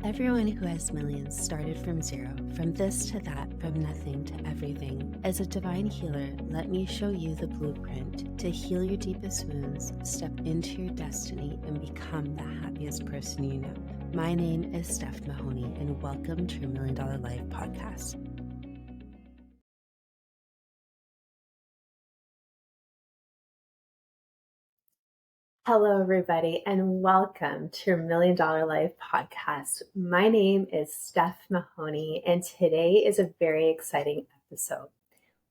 Everyone who has millions started from zero, from this to that, from nothing to everything. As a divine healer, let me show you the blueprint to heal your deepest wounds, step into your destiny, and become the happiest person you know. My name is Steph Mahony, and welcome to your $1 Million Life podcast. Hello, everybody, and welcome to your $1 Million Life podcast. My name is Steph Mahony, and today is a very exciting episode.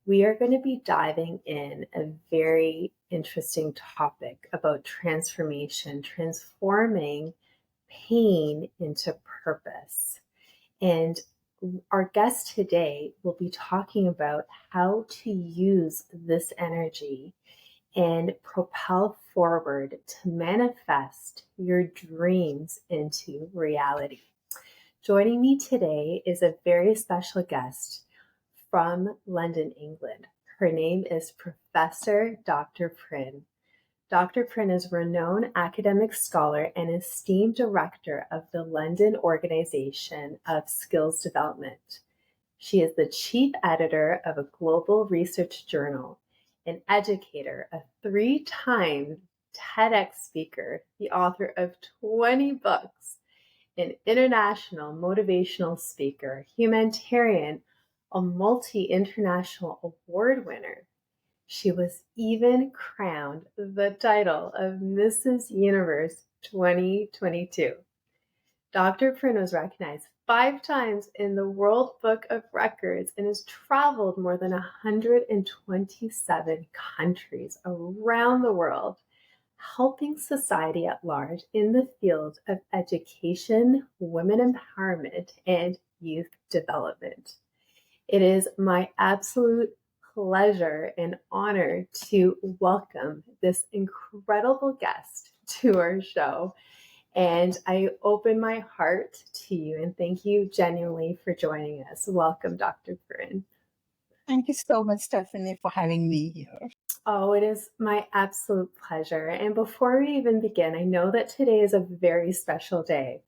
We are going to be diving in a very interesting topic about transformation, transforming pain into purpose. And our guest today will be talking about how to use this energy and propel forward to manifest your dreams into reality. Joining me today is a very special guest from London, England. Her name is Professor Dr. Parin. Dr. Parin is a renowned academic scholar and esteemed director of the London Organization of Skills Development. She is the chief editor of a global research journal, an educator, a 3-time TEDx speaker, the author of 20 books, an international motivational speaker, humanitarian, a multi-international award winner. She was even crowned the title of Mrs. Universe 2022. Dr. Parin was recognized 5 times in the World Book of Records and has traveled more than 127 countries around the world, helping society at large in the field of education, women empowerment, and youth development. It is my absolute pleasure and honor to welcome this incredible guest to our show. And I open my heart to you and thank you genuinely for joining us. Welcome, Dr. Parin. Thank you so much, Stephanie, for having me here. Oh, it is my absolute pleasure. And before we even begin, I know that today is a very special day.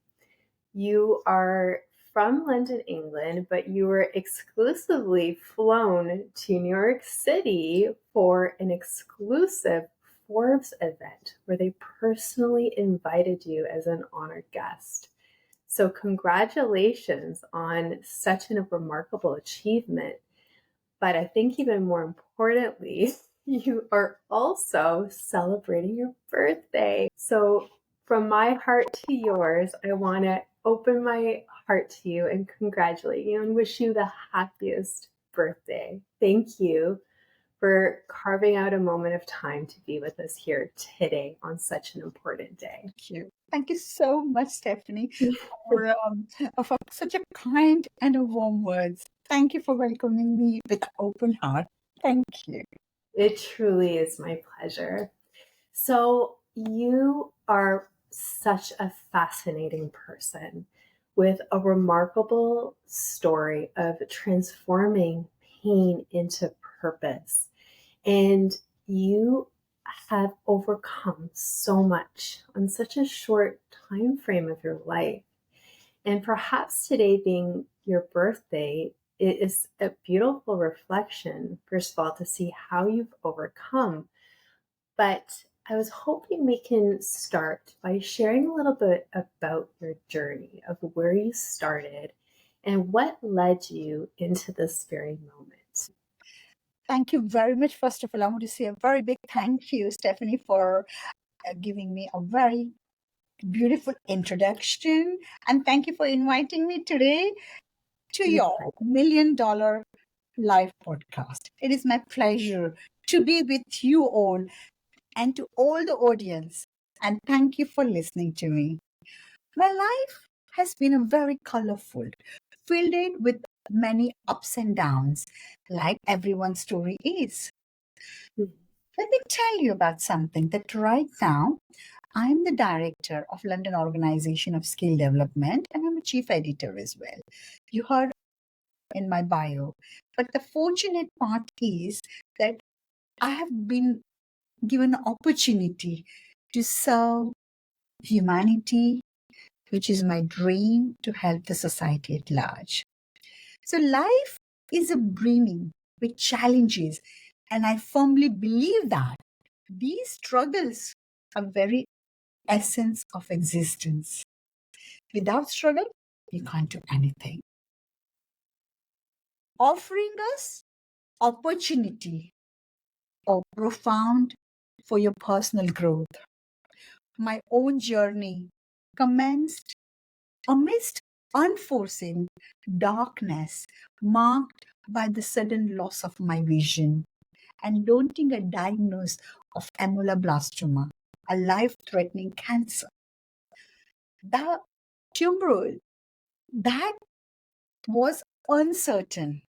You are from London, England, but you were exclusively flown to New York City for an exclusive Forbes event where they personally invited you as an honored guest. So congratulations on such a remarkable achievement. But I think even more importantly, you are also celebrating your birthday. So from my heart to yours, I want to open my heart to you and congratulate you and wish you the happiest birthday. Thank you for carving out a moment of time to be with us here today on such an important day. Thank you. Thank you so much, Stephanie, for such a kind and a warm words. Thank you for welcoming me with an open heart. Thank you. It truly is my pleasure. So you are such a fascinating person with a remarkable story of transforming pain into purpose. And you have overcome so much on such a short time frame of your life. And perhaps today being your birthday, it is a beautiful reflection, first of all, to see how you've overcome. But I was hoping we can start by sharing a little bit about your journey of where you started and what led you into this very moment. Thank you very much. First of all, I want to say a very big thank you, Stephanie, for giving me a very beautiful introduction. And thank you for inviting me today to your $1 Million Life podcast. It is my pleasure to be with you all and to all the audience. And thank you for listening to me. My life has been a very colorful, filled with many ups and downs, like everyone's story is. Let me tell you about something that right now, I'm the director of London Organization of Skill Development, and I'm a chief editor as well. You heard in my bio. But the fortunate part is that I have been given an opportunity to serve humanity which is my dream to help the society at large. So life is a brimming with challenges, and I firmly believe that these struggles are very essence of existence. Without struggle, you can't do anything. Offering us opportunity or profound for your personal growth. My own journey commenced amidst unforeseen darkness marked by the sudden loss of my vision and daunting a diagnosis of ameloblastoma, a life-threatening cancer. The tumor that was uncertain,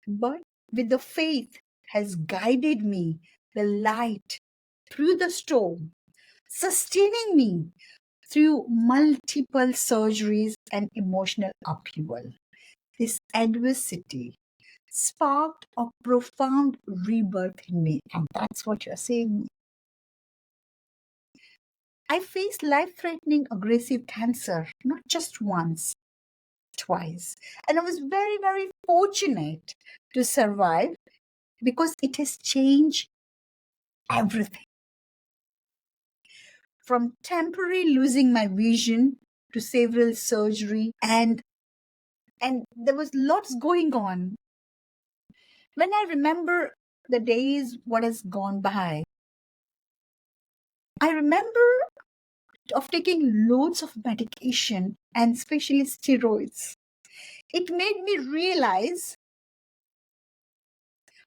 but with the faith has guided me, the light through the storm, sustaining me through multiple surgeries and emotional upheaval. This adversity sparked a profound rebirth in me, and that's what you're saying. I faced life-threatening aggressive cancer, not just once, twice. And I was very, very fortunate to survive because it has changed everything. From temporary losing my vision to several surgery and there was lots going on. When I remember the days what has gone by, I remember of taking loads of medication and especially steroids. It made me realize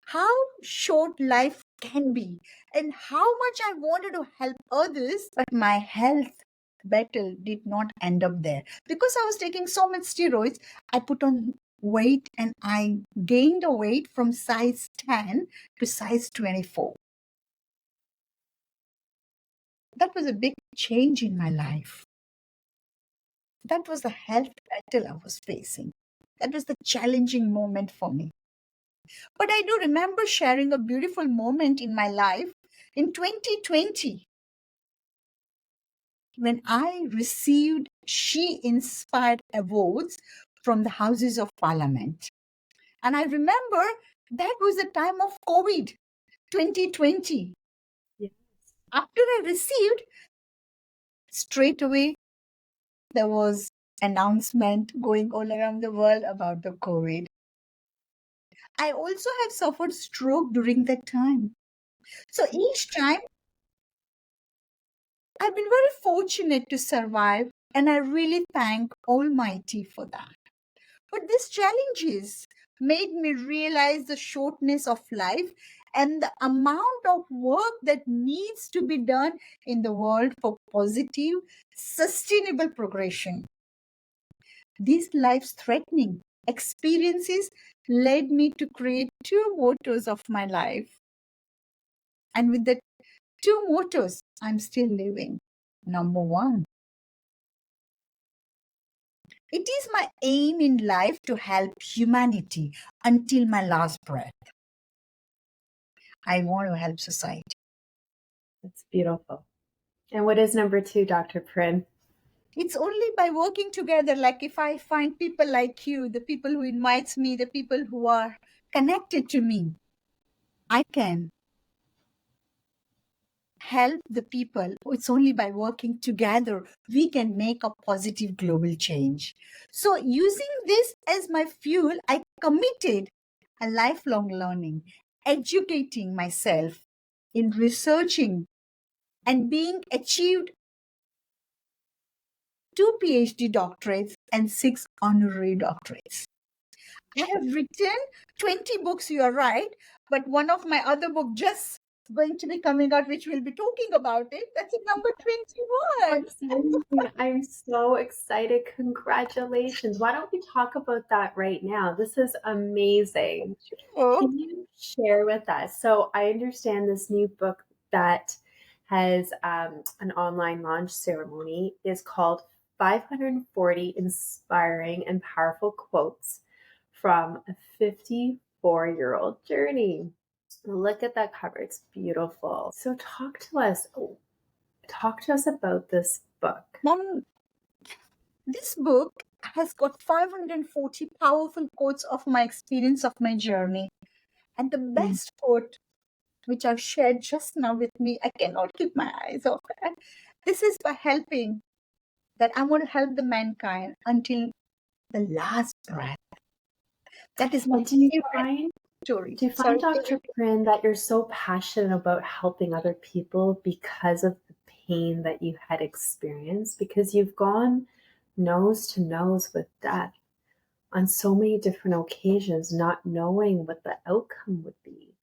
how short life can be and how much I wanted to help others, but my health battle did not end up there. Because I was taking so much steroids, I put on weight and I gained a weight from size 10 to size 24. That was a big change in my life. That was the health battle I was facing. That was the challenging moment for me. But I do remember sharing a beautiful moment in my life in 2020 when I received She Inspired Awards from the Houses of Parliament. And I remember that was the time of COVID 2020. Yes. After I received, straight away, there was announcement going all around the world about the COVID. I also have suffered stroke during that time. So each time I've been very fortunate to survive, and I really thank Almighty for that. But these challenges made me realize the shortness of life and the amount of work that needs to be done in the world for positive, sustainable progression. These life-threatening experiences led me to create two mottos of my life. And with the two mottos, I'm still living. Number one, it is my aim in life to help humanity until my last breath. I want to help society. That's beautiful. And what is number two, Dr. Parin? It's only by working together, like if I find people like you, the people who invites me, the people who are connected to me, I can help the people. It's only by working together we can make a positive global change. So using this as my fuel, I committed a lifelong learning, educating myself in researching and being achieved 2 PhD doctorates and 6 honorary doctorates. I have written 20 books, you are right, but one of my other book just going to be coming out, which we'll be talking about it. That's number 21. I'm so excited. Congratulations. Why don't we talk about that right now? This is amazing. Oh. Can you share with us? So I understand this new book that has an online launch ceremony is called 540 Inspiring and Powerful Quotes from a 54-year-old Journey. Look at that cover. It's beautiful. So talk to us about this book. Mom, This book has got 540 powerful quotes of my experience of my journey. And the best quote, which I've shared just now with me, I cannot keep my eyes off it. This is by helping, that I want to help the mankind until the last breath. That is my And do you favorite find, story. do you Sorry. find, Dr. Parin, that you're so passionate about helping other people because of the pain that you had experienced? Because you've gone nose to nose with death on so many different occasions, not knowing what the outcome would be.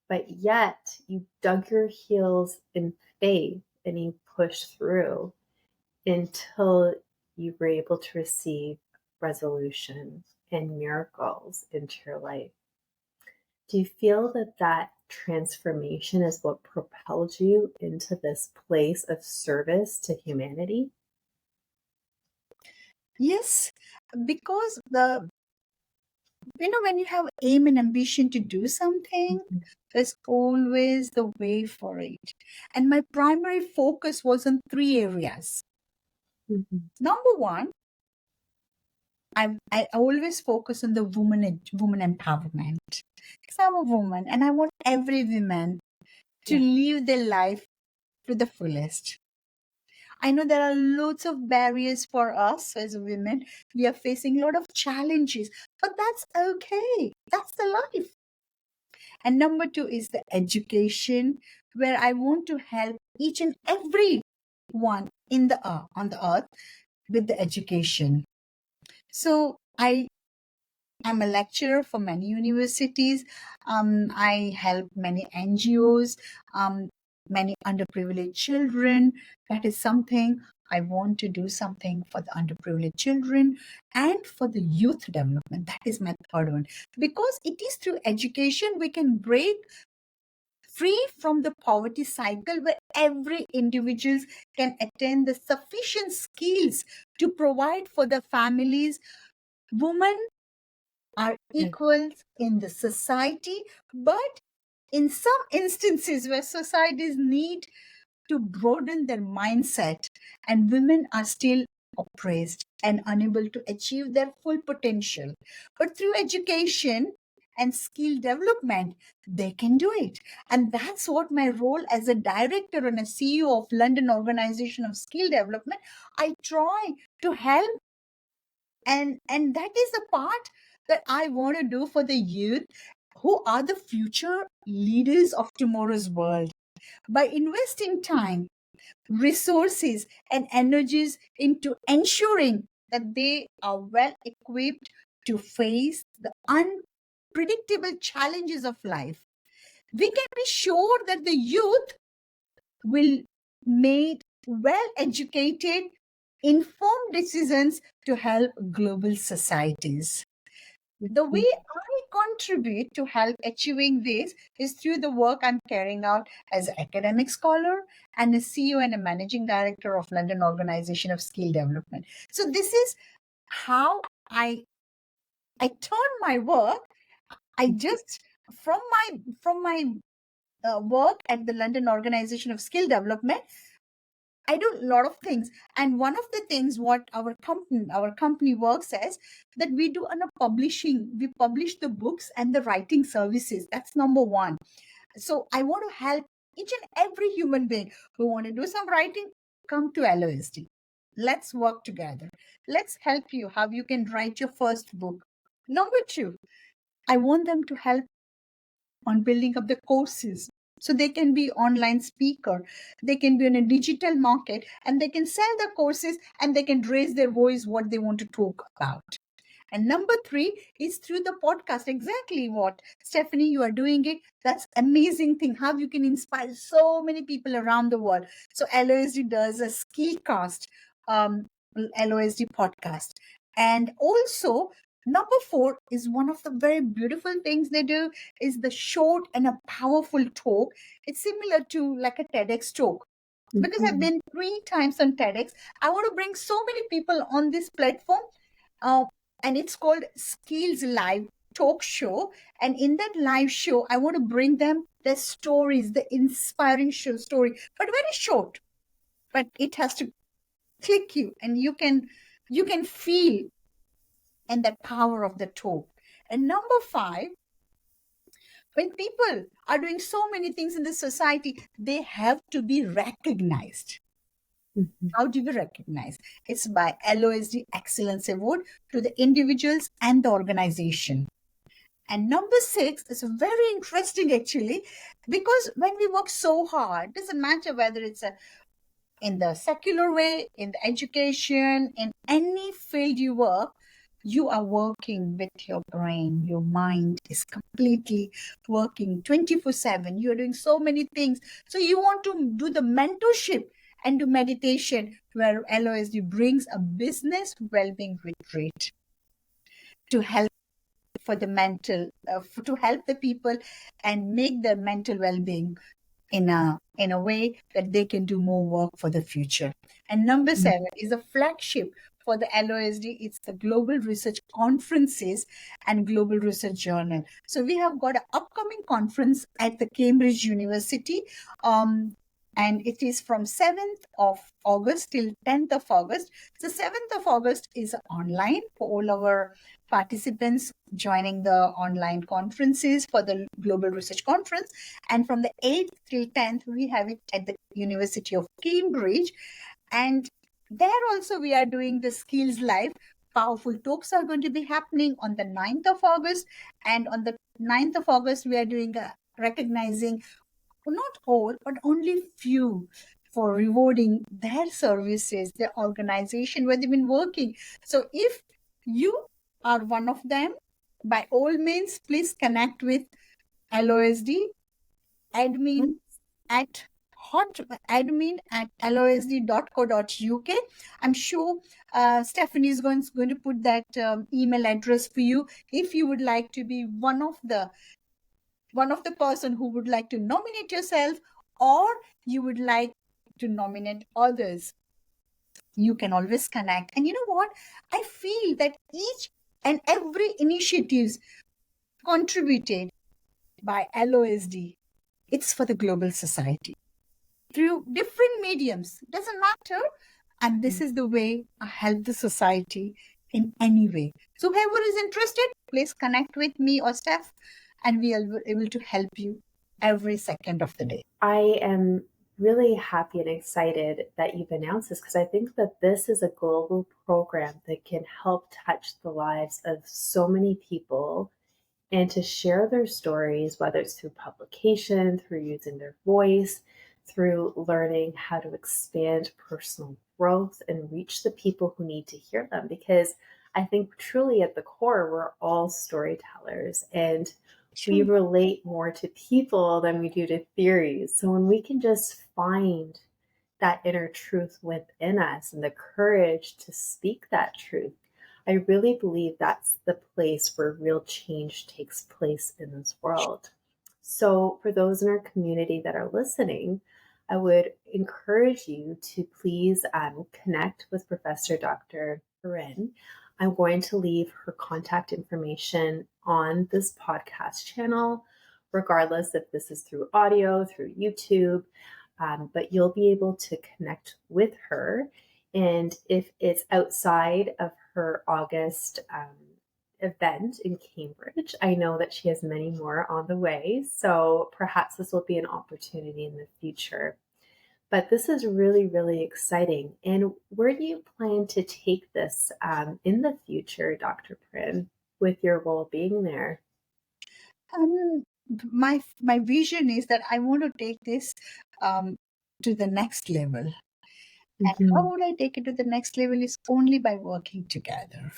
But yet you dug your heels in faith and you pushed through until you were able to receive resolution and miracles into your life. Do you feel that that transformation is what propelled you into this place of service to humanity? Yes, because when you have aim and ambition to do something, there's always the way for it. And my primary focus was on 3 areas. Number one, I always focus on the woman empowerment, because I'm a woman and I want every woman to live their life to the fullest. I know there are lots of barriers for us as women. We are facing a lot of challenges, but that's okay. That's the life. And number two is the education, where I want to help each and every one on the earth with the education. So I'm a lecturer for many universities. I help many NGOs, many underprivileged children. That is something I want to do, something for the underprivileged children and for the youth development. That is my third one. Because it is through education we can break free from the poverty cycle, where every individual can attain the sufficient skills to provide for the families. Women are equals in the society, but in some instances where societies need to broaden their mindset, and women are still oppressed and unable to achieve their full potential. But through education and skill development, they can do it. And that's what my role as a director and a CEO of London Organization of Skill Development, I try to help. And that is the part that I want to do for the youth, who are the future leaders of tomorrow's world. By investing time, resources, and energies into ensuring that they are well equipped to face the unpredictable challenges of life, we can be sure that the youth will make well educated, informed decisions to help global societies. The way I contribute to help achieving this is through the work I'm carrying out as an academic scholar and a CEO and a managing director of London Organization of Skill Development. So this is how I turn my work. I just from my work at the London Organization of Skill Development, I do a lot of things. And one of the things what our company works as, that we do on a publishing, we publish the books and the writing services. That's number one. So I want to help each and every human being who want to do some writing, come to LOSD. Let's work together. Let's help you how you can write your first book. Number two, I want them to help on building up the courses, so they can be online speaker, they can be in a digital market, and they can sell the courses, and they can raise their voice what they want to talk about. And number three is through the podcast. Exactly what Stephanie you are doing it. That's amazing thing how you can inspire so many people around the world. So LOSD does a skillcast, um, LOSD podcast. And also number four is one of the very beautiful things they do is the short and a powerful talk. It's similar to like a TEDx talk. Because I've been 3 times on TEDx, I want to bring so many people on this platform. Uh, and it's called Skills Live Talk Show. And in that live show, I want to bring them their stories, the inspiring story, but very short. But it has to click you, and you can You can feel and that power of the toe. And number 5, when people are doing so many things in the society, they have to be recognized. Mhm. How do we recognize? It's by LOSD Excellence Award to the individuals and the organization. And number 6 is very interesting actually, because when we work so hard, doesn't matter whether it's in the secular way, in the education, in any field you work, you are working with your brain. Your mind is completely working 24/7. You're doing so many things. So you want to do the mentorship and do meditation, where LOSD brings a business well-being retreat to help for the mental, to help the people and make their mental well-being in a way that they can do more work for the future. And number 7 is a flagship for the LOSD. It's the Global Research Conferences and Global Research Journal. So we have got an upcoming conference at the Cambridge University. And it is from 7th of August till 10th of August. The 7th of August is online for all our participants joining the online conferences for the Global Research Conference. And from the 8th till 10th, we have it at the University of Cambridge. And there also we are doing the Skills Live. Powerful talks are going to be happening on the 9th of August. And on the 9th of August, we are doing recognizing not all, but only few for rewarding their services, their organization where they've been working. So if you are one of them, by all means, please connect with LOSD admin at losd.co.uk. I'm sure Stephanie is going to put that email address for you if you would like to be one of the person who would like to nominate yourself, or you would like to nominate others. You can always connect. And you know what? I feel that each and every initiatives contributed by LOSD, it's for the global society through different mediums. Doesn't matter. And this is the way I help the society in any way. So whoever is interested, please connect with me or Steph, and we are able to help you every second of the day. I am really happy and excited that you've announced this, because I think that this is a global program that can help touch the lives of so many people, and to share their stories, whether it's through publication, through using their voice, through learning how to expand personal growth and reach the people who need to hear them. Because I think truly at the core, we're all storytellers, and we relate more to people than we do to theories. So when we can just find that inner truth within us and the courage to speak that truth, I really believe that's the place where real change takes place in this world. So, for those in our community that are listening, I would encourage you to please connect with Professor Dr. Parin. I'm going to leave her contact information on this podcast channel, regardless if this is through audio, through YouTube, but you'll be able to connect with her. And if it's outside of her August event in Cambridge, I know that she has many more on the way. So perhaps this will be an opportunity in the future. But this is really, really exciting. And where do you plan to take this in the future, Dr. Prin, with your role being there? My vision is that I want to take this to the next level. And how would I take it to the next level is only by working together.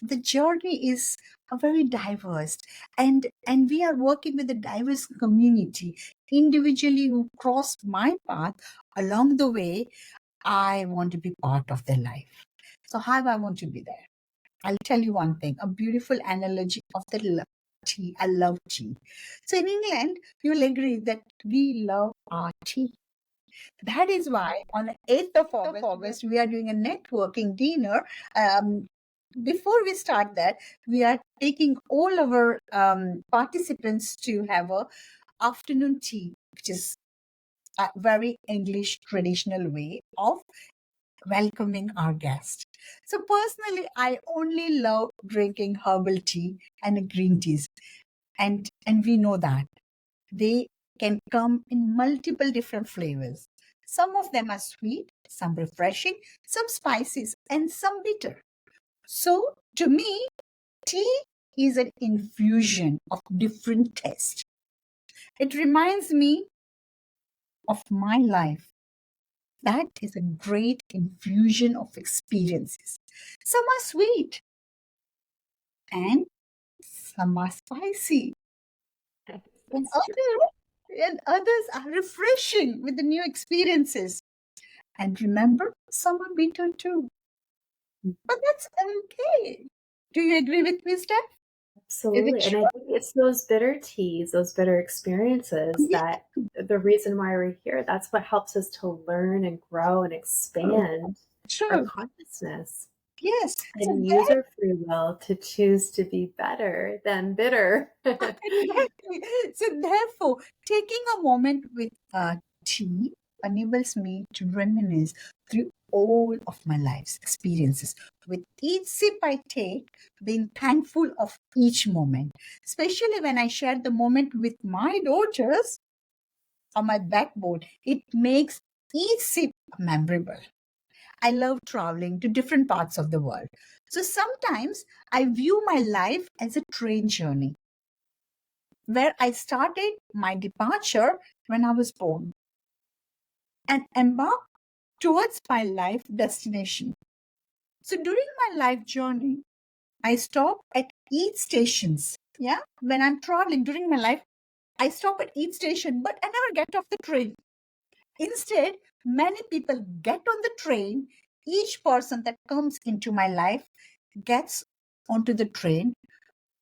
The journey is very diverse, and we are working with a diverse community. Individually who crossed my path along the way, I want to be part of their life. So how I want to be there? I'll tell you one thing, a beautiful analogy of the tea. I love tea. So in England, you will agree that we love our tea. That is why on the 8th of August, we are doing a networking dinner. Before we start that, we are taking all our participants to have a afternoon tea, which is a very English traditional way of welcoming our guest. So, personally, I only love drinking herbal tea and green teas. And we know that they can come in multiple different flavors. Some of them are sweet, some refreshing, some spices, and some bitter. So, to me, tea is an infusion of different tastes. It reminds me of my life. That is a great infusion of experiences. Some are sweet and some are spicy, and That's true. others are refreshing with the new experiences. And remember, some are bitter too. But that's okay. Do you agree with me, Steph? Is it Absolutely. And true? I think it's those bitter teas, those bitter experiences Yeah, that the reason why we're here, that's what helps us to learn and grow and expand our true. consciousness Yes. So and use that our free will to choose to be better than bitter. exactly. So therefore, taking a moment with tea enables me to reminisce through all of my life's experiences. With each sip I take, being thankful of each moment, especially when I share the moment with my daughters or my backbone, it makes each sip memorable. I love traveling to different parts of the world. So sometimes I view my life as a train journey where I started my departure when I was born and embark towards my life destination. So during my life journey, I stop at each stations. Yeah, when I'm traveling during my life, I stop at each station, but I never get off the train. Instead, many people get on the train. Each person that comes into my life gets onto the train,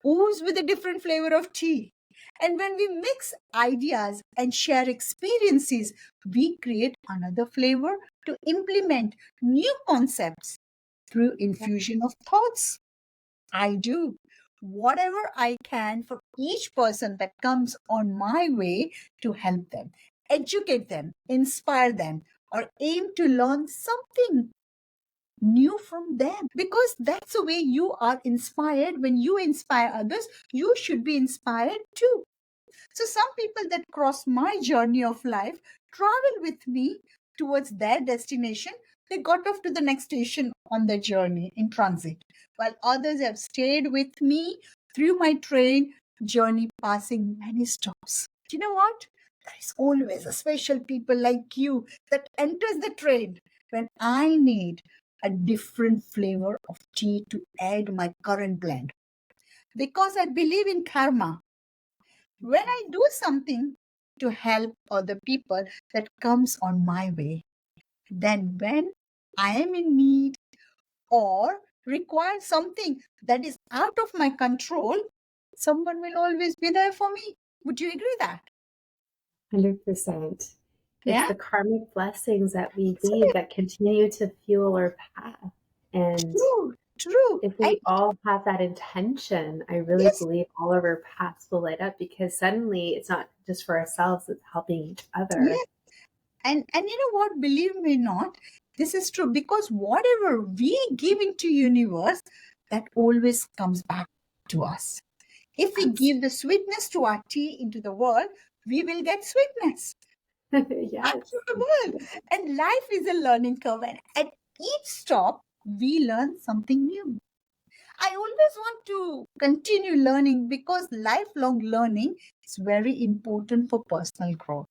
ooze with a different flavor of tea. And when we mix ideas and share experiences, we create another flavor to implement new concepts through infusion of thoughts. I do whatever I can for each person that comes on my way to help them, educate them, inspire them, or aim to learn something new from them, because that's the way you are inspired. When you inspire others, you should be inspired too. So some people that cross my journey of life travel with me towards their destination. They got off to the next station on their journey in transit, while others have stayed with me through my train journey, passing many stops. Do you know what? There is always a special people like you that enters the train when I need a different flavor of tea to add my current blend. Because I believe in karma. When I do something to help other people that comes on my way, then when I am in need or require something that is out of my control, someone will always be there for me. Would you agree that? 100%. It's Yeah. the karmic blessings that we leave that continue to fuel our path. And True, true. if And we all have that intention, I really yes, believe all of our paths will light up because suddenly it's not just for ourselves, it's helping each other. yes. And you know what? Believe me or not, this is true, because whatever we give into universe, that always comes back to us. If we give the sweetness to our tea into the world, we will get sweetness back Yes. to the world. And life is a learning curve. And at each stop, we learn something new. I always want to continue learning because lifelong learning is very important for personal growth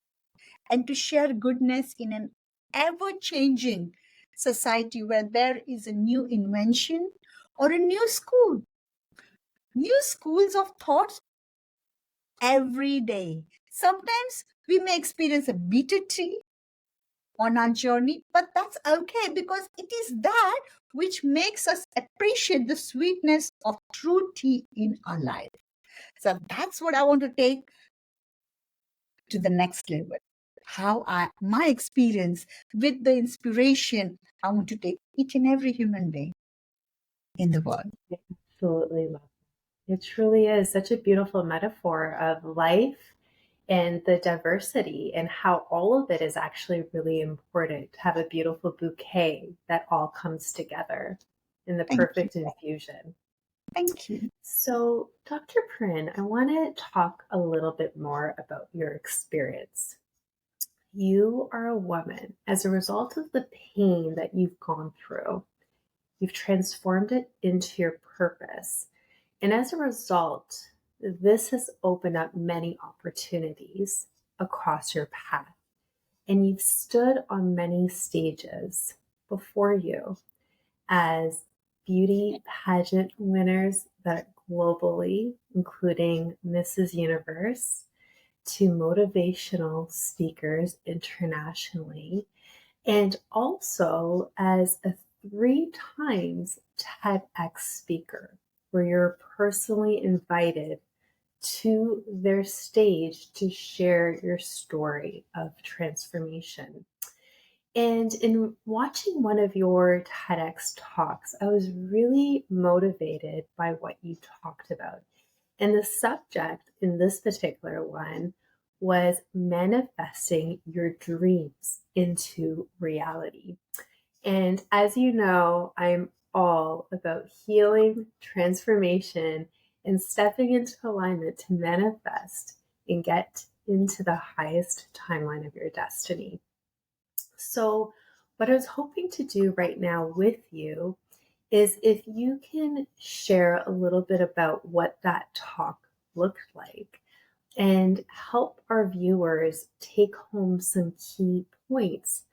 and to share goodness in an ever changing society where there is a new invention or a new school, new schools of thoughts every day. Sometimes we may experience a bitter tea on our journey, but that's okay because it is that which makes us appreciate the sweetness of true tea in our life. So that's what I want to take to the next level. My experience with the inspiration I want to take each and every human being in the world. I absolutely love it. It truly is such a beautiful metaphor of life and the diversity and how all of it is actually really important to have a beautiful bouquet that all comes together in the Thank you. perfect infusion. Thank you. So, Dr. Prin, I want to talk a little bit more about your experience. You are a woman. As a result of the pain that you've gone through, you've transformed it into your purpose. And as a result, this has opened up many opportunities across your path. And you've stood on many stages before you as beauty pageant winners that globally, including Mrs. Universe, to motivational speakers internationally, and also as a 3 times TEDx speaker, where you're personally invited to their stage to share your story of transformation. And in watching one of your TEDx talks, I was really motivated by what you talked about. And the subject in this particular one was manifesting your dreams into reality. And as you know, I'm all about healing, transformation, and stepping into alignment to manifest and get into the highest timeline of your destiny. So, what I was hoping to do right now with you is if you can share a little bit about what that talk looked like and help our viewers take home some key points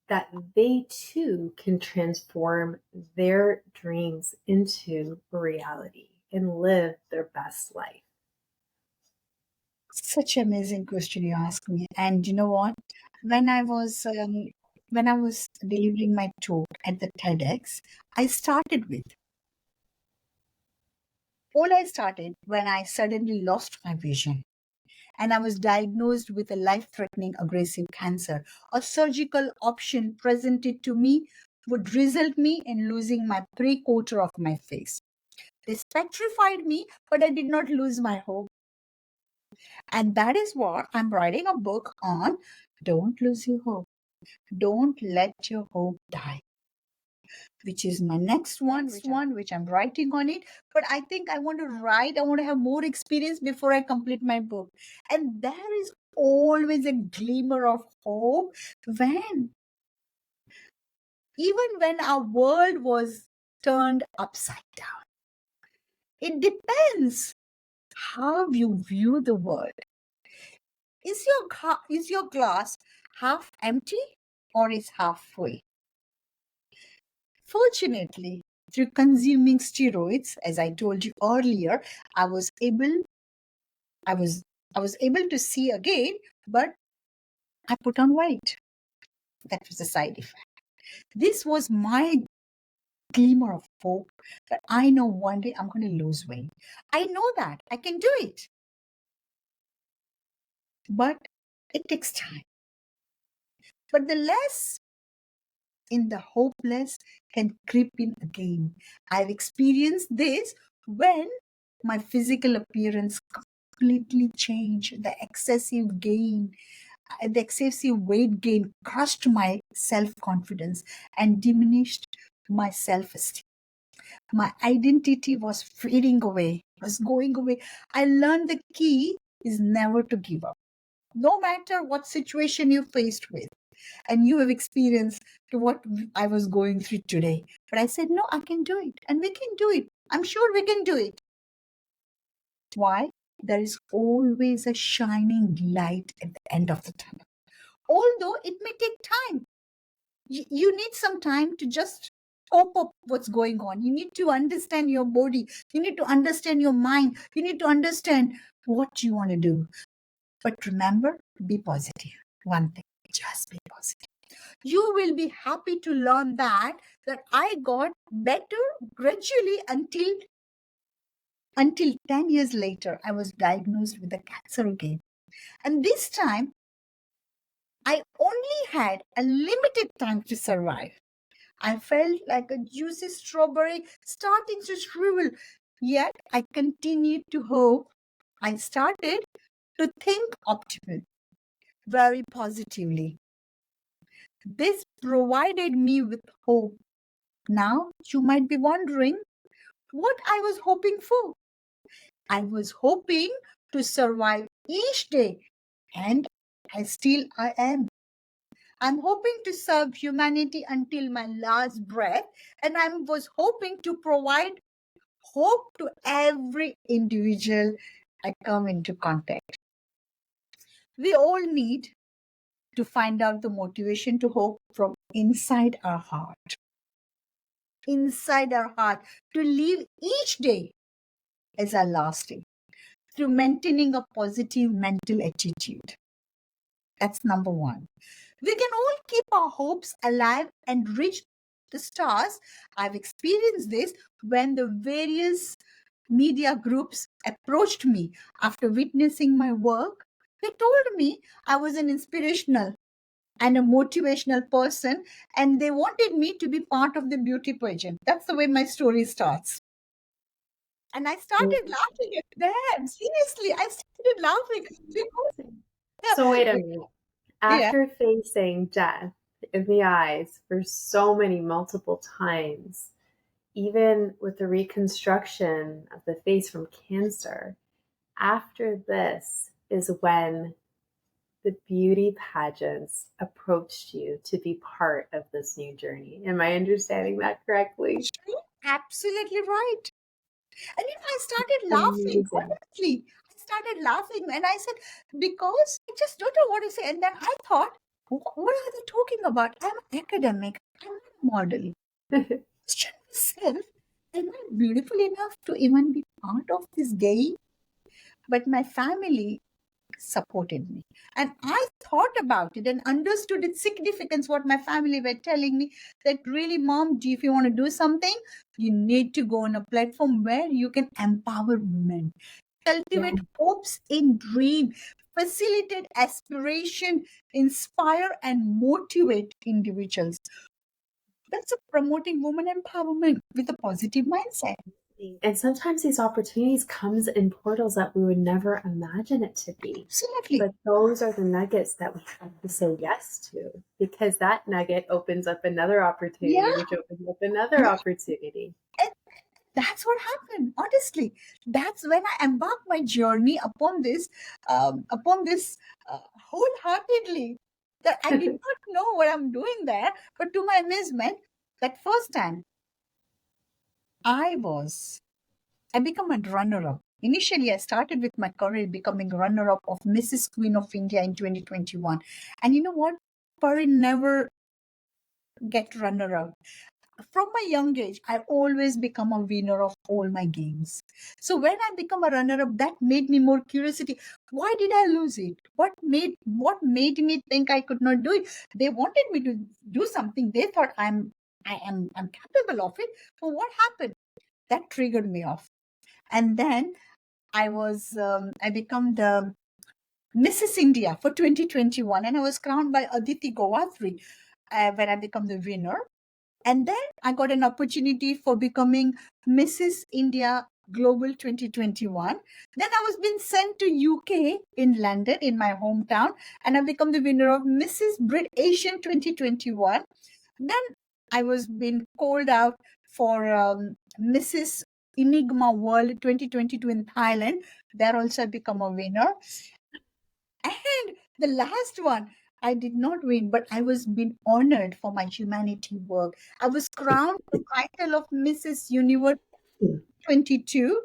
that they too can transform their dreams into reality and live their best life. Such an amazing question you asked me. And you know what? When I was um, when I was delivering my talk at the TEDx, I started with I started when I suddenly lost my vision and I was diagnosed with a life-threatening aggressive cancer. A surgical option presented to me would result me in losing my 3/4 of my face. This petrified me, but I did not lose my hope. And that is what I'm writing a book on. Don't lose your hope. Don't let your hope die, which is my next one, which I'm writing on it. But I think I want to write, I want to have more experience before I complete my book. And there is always a glimmer of hope when, even when our world was turned upside down. It depends how you view the world. Is your glass half empty or is half full? Fortunately, through consuming steroids, as I told you earlier, I was able I was I was able to see again, but I put on weight. That was a side effect. This was my glimmer of hope that I know one day I'm going to lose weight. I know that I can do it. But it takes time. But the less in the hopeless can creep in again. I've experienced this when my physical appearance completely changed. The excessive weight gain crushed my self-confidence and diminished my self-esteem. My identity was fading away, was going away. I learned the key is never to give up. No matter what situation you're faced with, and you have experienced what I was going through today. But I said, no, I can do it. And we can do it. I'm sure we can do it. Why? There is always a shining light at the end of the tunnel. Although it may take time. You need some time to just cope up what's going on. You need to understand your body. You need to understand your mind. You need to understand what you want to do. But remember, be positive. One thing, just be positive. You will be happy to learn that I got better gradually until 10 years later, I was diagnosed with a cancer again. And this time, I only had a limited time to survive. I felt like a juicy strawberry starting to shrivel, yet I continued to hope. I started to think optimally, very positively. This provided me with hope. Now, you might be wondering what I was hoping for. I was hoping to survive each day, and I am. I'm hoping to serve humanity until my last breath, and I was hoping to provide hope to every individual I come into contact. We all need to find out the motivation to hope from inside our heart. Inside our heart, to live each day as our last day through maintaining a positive mental attitude. That's number one. We can all keep our hopes alive and reach the stars. I've experienced this when the various media groups approached me after witnessing my work. They told me I was an inspirational and a motivational person, and they wanted me to be part of the beauty pageant. That's the way my story starts. And I started laughing at them. Seriously, I started laughing because, So wait a minute. yeah, After facing death in the eyes for so many multiple times, even with the reconstruction of the face from cancer, after this is when the beauty pageants approached you to be part of this new journey. Am I understanding that correctly? absolutely right. And I started laughing, Amazing. honestly. I started laughing and I said, because I just don't know what to say. And then I thought, what are they talking about? I'm an academic, I'm not a model. Question myself, am I beautiful enough to even be part of this game? But my family supported me. And I thought about it and understood its significance, what my family were telling me, that really, mom, if you want to do something, you need to go on a platform where you can empower women, cultivate hopes in dream, facilitate aspiration, inspire and motivate individuals. That's a promoting woman empowerment with a positive mindset. And sometimes these opportunities comes in portals that we would never imagine it to be. Absolutely. But those are the nuggets that we have to say yes to, because that nugget opens up another opportunity, Yeah. which opens up another opportunity. And that's what happened. Honestly, that's when I embarked my journey upon this wholeheartedly. That I did not know what I'm doing there, but to my amazement, that first time I become a runner-up. Initially, I started with my career becoming runner-up of Mrs. Queen of India in 2021, and you know what? Parin never get runner-up. From my young age, I always become a winner of all my games. So when I become a runner-up, that made me more curiosity. Why did I lose it? What made me think I could not do it? They wanted me to do something. They thought I'm capable of it. But what happened? That triggered me off. And then I become the Mrs. India for 2021, and I was crowned by Aditi Gowatri, where I become the winner. And then I got an opportunity for becoming Mrs. India Global 2021. Then I was being sent to UK in London, in my hometown, and I become the winner of Mrs. Brit Asian 2021. Then I was being called out for Mrs. Enigma World 2022 in Thailand. There also I become a winner. And the last one, I did not win, but I was being honored for my humanity work. I was crowned the title of Mrs. Universe 22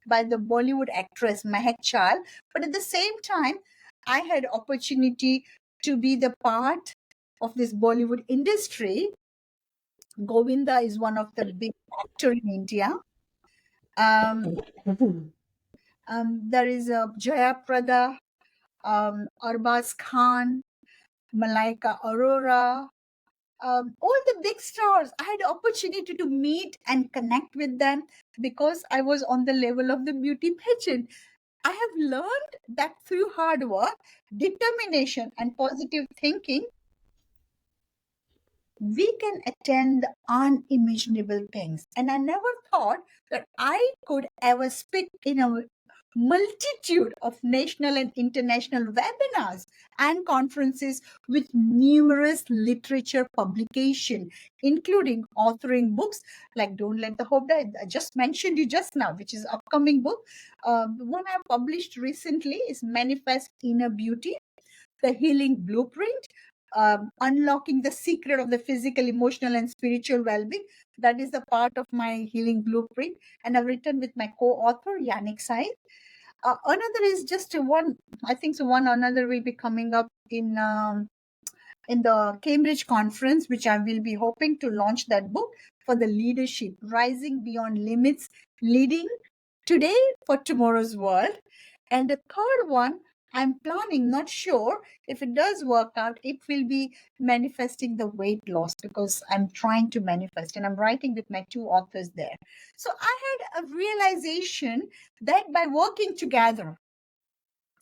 by the Bollywood actress Mehak Chal. But at the same time, I had opportunity to be the part of this Bollywood industry. Govinda is one of the big actor in India. Um, there is Jaya Prada, Arbaz Khan, Malaika Aurora, all the big stars. I had opportunity to meet and connect with them because I was on the level of the beauty pageant. I have learned that through hard work, determination, and positive thinking, we can attain the unimaginable things. And I never thought that I could ever speak in a multitude of national and international webinars and conferences with numerous literature publication, including authoring books like Don't Let the Hope Die. I just mentioned you just now, which is upcoming book. One I published recently is Manifest Inner Beauty, the Healing Blueprint, unlocking the secret of the physical, emotional, and spiritual well-being. That is a part of my Healing Blueprint, and I've written with my co-author Yannick Said. Another is just one. I think so. One another will be coming up in the Cambridge conference, which I will be hoping to launch that book for the leadership, rising beyond limits, leading today for tomorrow's world. And the third one, I'm planning, not sure if it does work out, it will be manifesting the weight loss, because I'm trying to manifest and I'm writing with my two authors there. So I had a realization that by working together,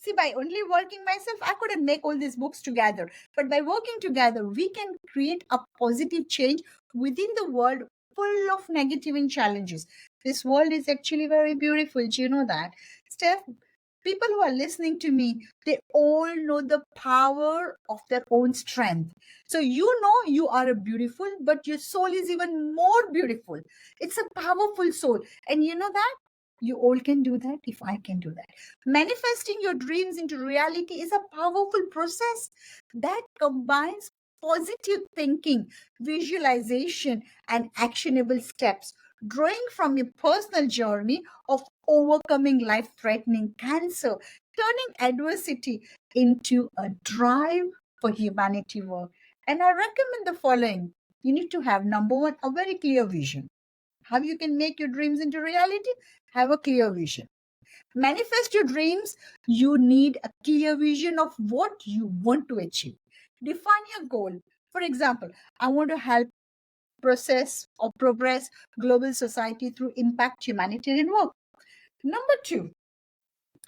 see, by only working myself, I couldn't make all these books together. But by working together, we can create a positive change within the world full of negative and challenges. This world is actually very beautiful. Do you know that? Steph, people who are listening to me, they all know the power of their own strength. So you know you are a beautiful, but your soul is even more beautiful. It's a powerful soul. And you know that? You all can do that if I can do that. Manifesting your dreams into reality is a powerful process that combines positive thinking, visualization, and actionable steps, drawing from your personal journey of overcoming life-threatening cancer, turning adversity into a drive for humanity work. And I recommend the following. You need to have, number one, a very clear vision. How you can make your dreams into reality? Have a clear vision. Manifest your dreams. You need a clear vision of what you want to achieve. Define your goal. For example, I want to help process or progress global society through impact humanitarian work. Number two,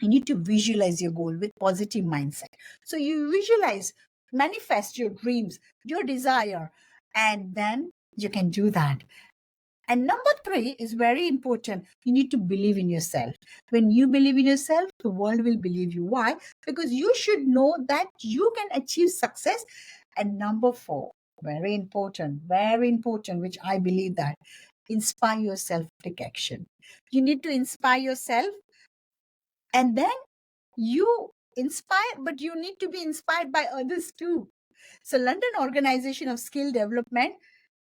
you need to visualize your goal with positive mindset. So you visualize, manifest your dreams, your desire, and then you can do that. And number three is very important. You need to believe in yourself. When you believe in yourself, the world will believe you. Why? Because you should know that you can achieve success. And number four, very important, which I believe that, inspire yourself to take action. You need to inspire yourself, and then you inspire, but you need to be inspired by others too. So London Organization of Skill Development,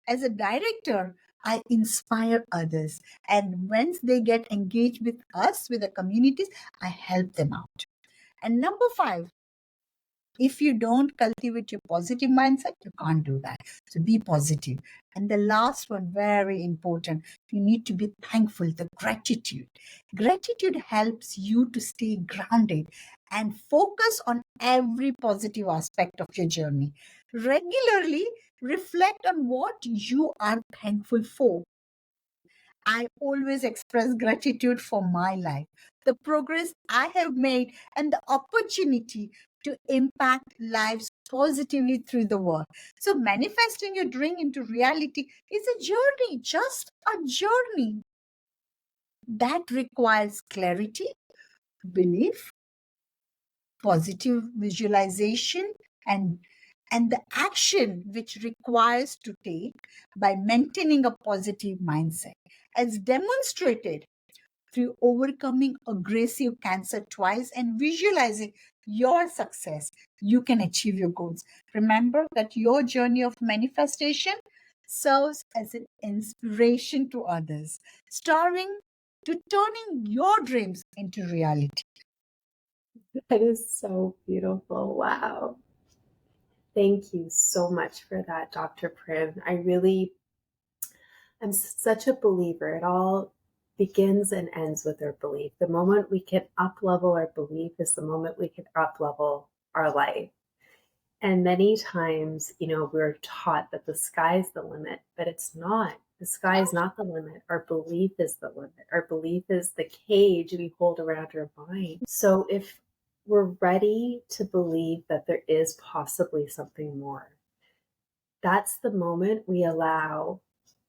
as a director, I inspire others. And once they get engaged with us, with the communities, I help them out. And number five, if you don't cultivate your positive mindset, you can't do that. So be positive. And the last one, very important, you need to be thankful, the gratitude. Gratitude helps you to stay grounded and focus on every positive aspect of your journey. Regularly reflect on what you are thankful for. I always express gratitude for my life, the progress I have made, and the opportunity to impact lives positively through the work. So, manifesting your dream into reality is a journey, just a journey that requires clarity, belief, positive visualization, and the action which requires to take by maintaining a positive mindset, as demonstrated through overcoming aggressive cancer twice and visualizing your success. You can achieve your goals. Remember that your journey of manifestation serves as an inspiration to others, starting to turning your dreams into reality. That is so beautiful. Wow. Thank you so much for that, Dr. Prim. I'm such a believer. It all begins and ends with our belief. The moment we can up level our belief is the moment we can up level our life. And many times, we're taught that the sky's the limit, but it's not. The sky is not the limit. Our belief is the limit. Our belief is the cage we hold around our mind. So if we're ready to believe that there is possibly something more, that's the moment we allow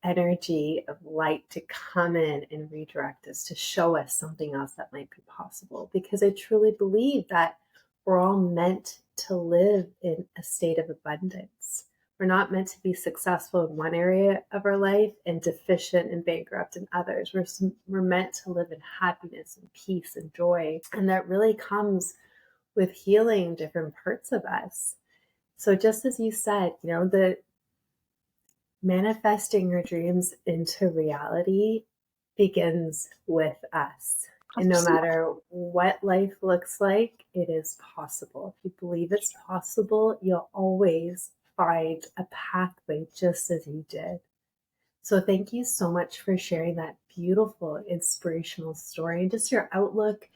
energy of light to come in and redirect us, to show us something else that might be possible. Because I truly believe that we're all meant to live in a state of abundance. We're not meant to be successful in one area of our life and deficient and bankrupt in others. We're meant to live in happiness and peace and joy. And that really comes with healing different parts of us. So just as you said, the manifesting your dreams into reality begins with us. And no matter what life looks like, it is possible. If you believe it's possible, you'll always find a pathway just as you did. So thank you so much for sharing that beautiful, inspirational story and just your outlook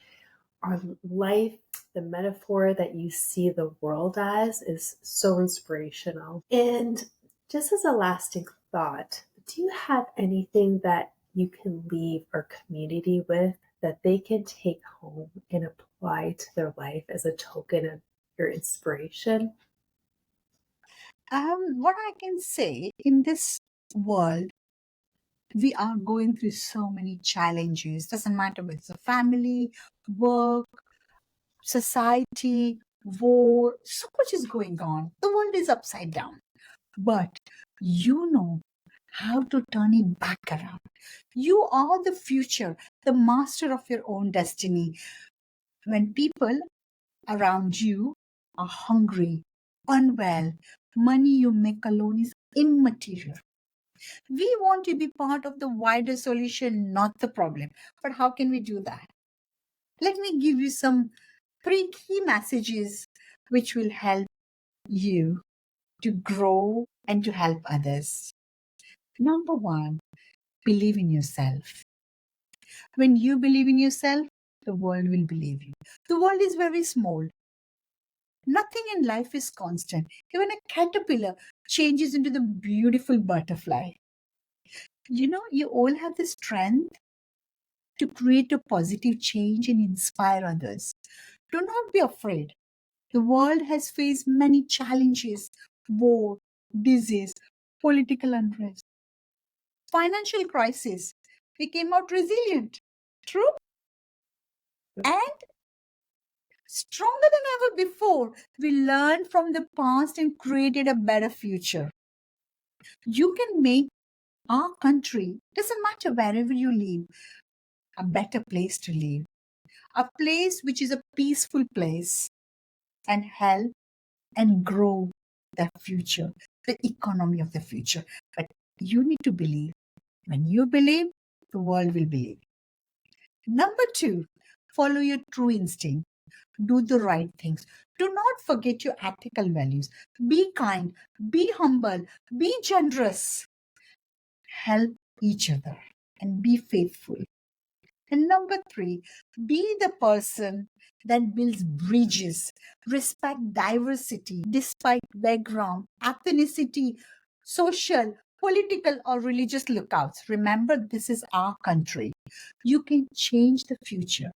on life. The metaphor that you see the world as is so inspirational. And just as a lasting thought, do you have anything that you can leave our community with that they can take home and apply to their life as a token of your inspiration? What I can say, in this world, we are going through so many challenges. Doesn't matter whether it's a family, work, society, war, so much is going on. The world is upside down. But you know how to turn it back around. You are the future, the master of your own destiny. When people around you are hungry, unwell, money you make alone is immaterial. We want to be part of the wider solution, not the problem. But how can we do that? Let me give you some 3 key messages which will help you to grow and to help others. Number 1, believe in yourself. When you believe in yourself, the world will believe you. The world is very small. Nothing in life is constant. Even a caterpillar changes into the beautiful butterfly. You all have the strength to create a positive change and inspire others. Do not be afraid. The world has faced many challenges: war, disease, political unrest, financial crisis. We came out resilient. True? And stronger than ever before, we learned from the past and created a better future. You can make our country, doesn't matter wherever you live, a better place to live. A place which is a peaceful place, and help and grow the future, the economy of the future. But you need to believe. When you believe, the world will believe. Number 2, follow your true instinct. Do the right things. Do not forget your ethical values. Be kind, be humble, be generous. Help each other and be faithful. And number 3, be the person that builds bridges, respect diversity despite background, ethnicity, social, political, or religious lookouts. Remember, this is our country. You can change the future.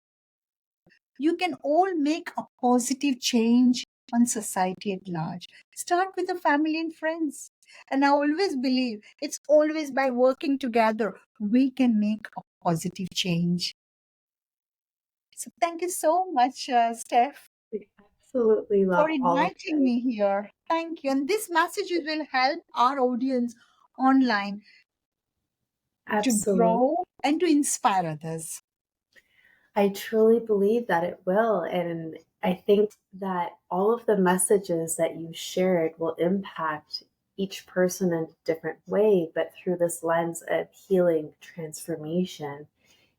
You can all make a positive change on society at large. Start with the family and friends. And I always believe it's always by working together we can make a positive change. So thank you so much, Steph, We absolutely for love all of inviting this. me here. Thank you. And this message will help our audience online to Absolutely. grow and to inspire others. I truly believe that it will. And I think that all of the messages that you shared will impact each person in a different way, but through this lens of healing, transformation,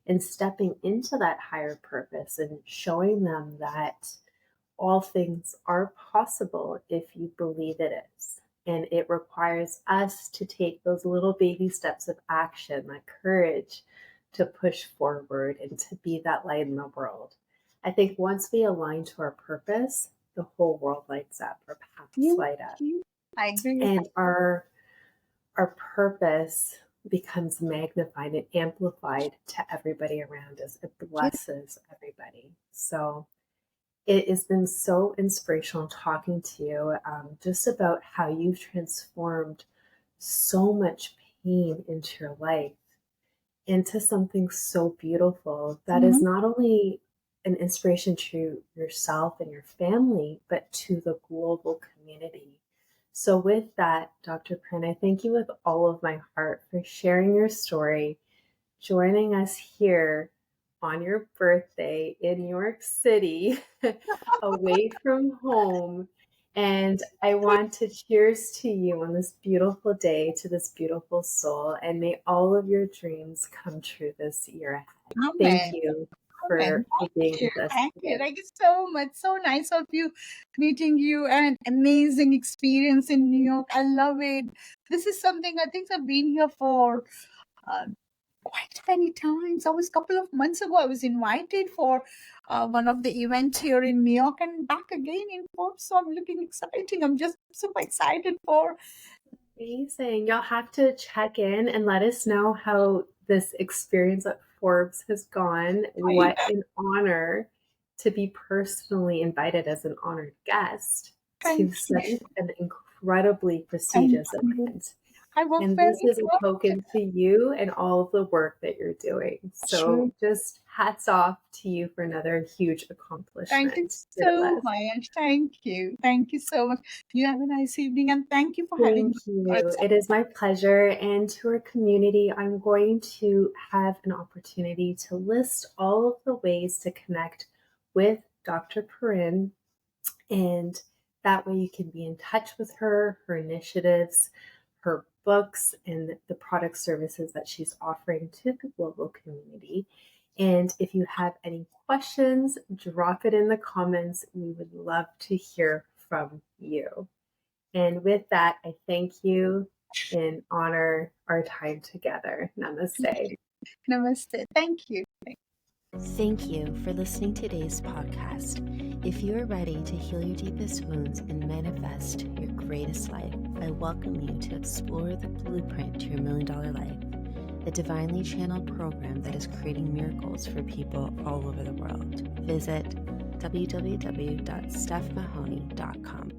and stepping into that higher purpose and showing them that all things are possible if you believe it is. And it requires us to take those little baby steps of action, that courage to push forward and to be that light in the world. I think once we align to our purpose, the whole world lights up, our paths You, light up. I agree with And our purpose becomes magnified and amplified to everybody around us. It you. blesses everybody. So it has been so inspirational talking to you just about how you've transformed so much came into your life into something so beautiful that is Mhm. not only an inspiration to yourself and your family, but to the global community. So, with that, Dr. Prin, I thank you with all of my heart for sharing your story, joining us here on your birthday in New York City, away from home. And I want to cheers to you on this beautiful day, to this beautiful soul, and may all of your dreams come true this year ahead. Thank Amen. you Amen. for being Thank you. with us Thank you. today. Thank you so much. So nice of you meeting you and amazing experience in New York. I love it. This is something I think I've been here for uh, quite many times. I was a couple of months ago, I was invited for one of the events here in New York and back again in Forbes. So I'm looking exciting. I'm just super excited for. Amazing. You'll have to check in and let us know how this experience at Forbes has gone. What an honor to be personally invited as an honored guest Thank to such you. an incredibly Thank prestigious you. event. I work And very this is a hard. token to you and all of the work that you're doing. True. So just hats off to you for another huge Thank you accomplishment, so fearless. much. Thank you. Thank you so much. You have a nice evening and thank you for having Thank me. you. It is my pleasure. And to our community, I'm going to have an opportunity to list all of the ways to connect with Dr. Parin. And that way you can be in touch with her, her initiatives, her books, and the product services that she's offering to the global community. And if you have any questions, drop it in the comments. We would love to hear from you. And with that, I thank you and honor our time together. Namaste. Namaste. Thank you. Thank you for listening to today's podcast. If you are ready to heal your deepest wounds and manifest your greatest life, I welcome you to explore the blueprint to your $1 million life, a divinely channeled program that is creating miracles for people all over the world. Visit www.stephmahony.com.